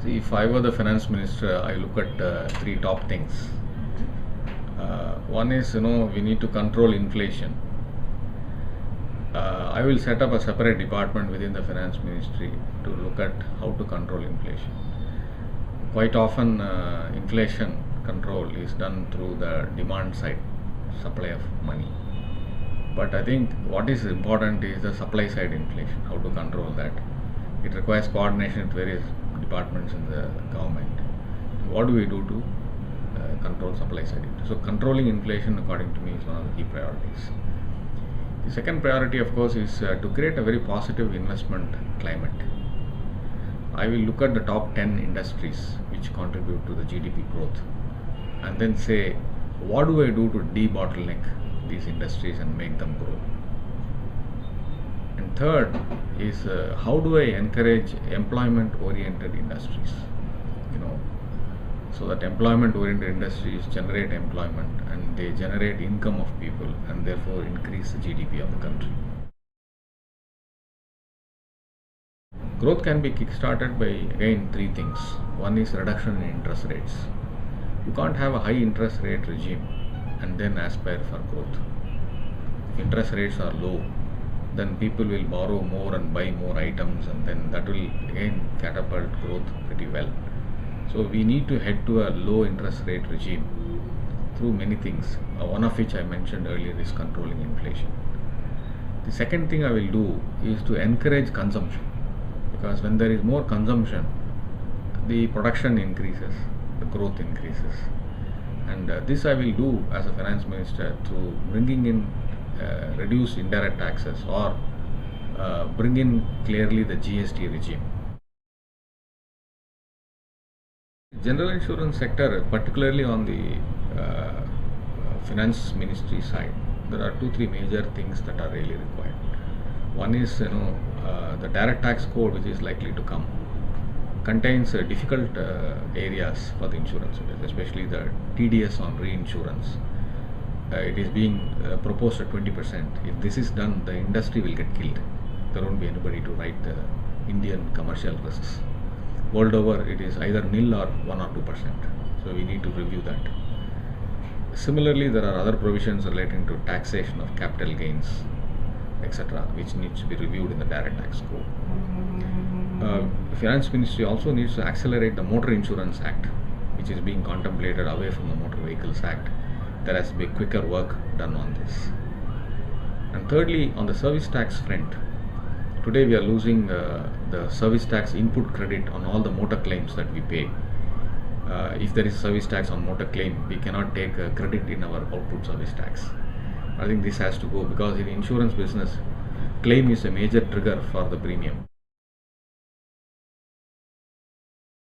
See, if I were the finance minister, I look at three top things. One is, we need to control inflation. I will set up a separate department within the finance ministry to look at how to control inflation. Quite often, inflation control is done through the demand side, supply of money. But I think what is important is the supply side inflation, how to control that. It requires coordination with various departments in the government. What do we do to control supply side? So controlling inflation, according to me, is one of the key priorities. The second priority, of course, is to create a very positive investment climate. I will look at the top 10 industries which contribute to the GDP growth and then say, what do I do to de-bottleneck these industries and make them grow? And third is how do I encourage employment-oriented industries? So that employment-oriented industries generate employment and they generate income of people and therefore increase the GDP of the country. Growth can be kick-started by, again, three things. One is reduction in interest rates. You can't have a high interest rate regime and then aspire for growth. If interest rates are low, then people will borrow more and buy more items, and then that will again catapult growth pretty well. So we need to head to a low interest rate regime through many things, one of which I mentioned earlier is controlling inflation. The second thing I will do is to encourage consumption, because when there is more consumption, the production increases, the growth increases. And this I will do as a finance minister through bringing in reduced indirect taxes or bring in clearly the GST regime. General insurance sector, particularly on the finance ministry side, there are 2-3 major things that are really required. One is, the direct tax code, which is likely to come, contains difficult areas for the insurance, especially the TDS on reinsurance. It is being proposed at 20%. If this is done, the industry will get killed. There won't be anybody to write the Indian commercial risks. World over, it is either nil or 1 or 2%. So we need to review that. Similarly, there are other provisions relating to taxation of capital gains, etc., which needs to be reviewed in the direct tax code. Finance Ministry also needs to accelerate the Motor Insurance Act, which is being contemplated away from the Motor Vehicles Act. There has to be quicker work done on this. And thirdly, on the service tax front, today we are losing the service tax input credit on all the motor claims that we pay. If there is service tax on motor claim, we cannot take a credit in our output service tax. I think this has to go, because in the insurance business, claim is a major trigger for the premium.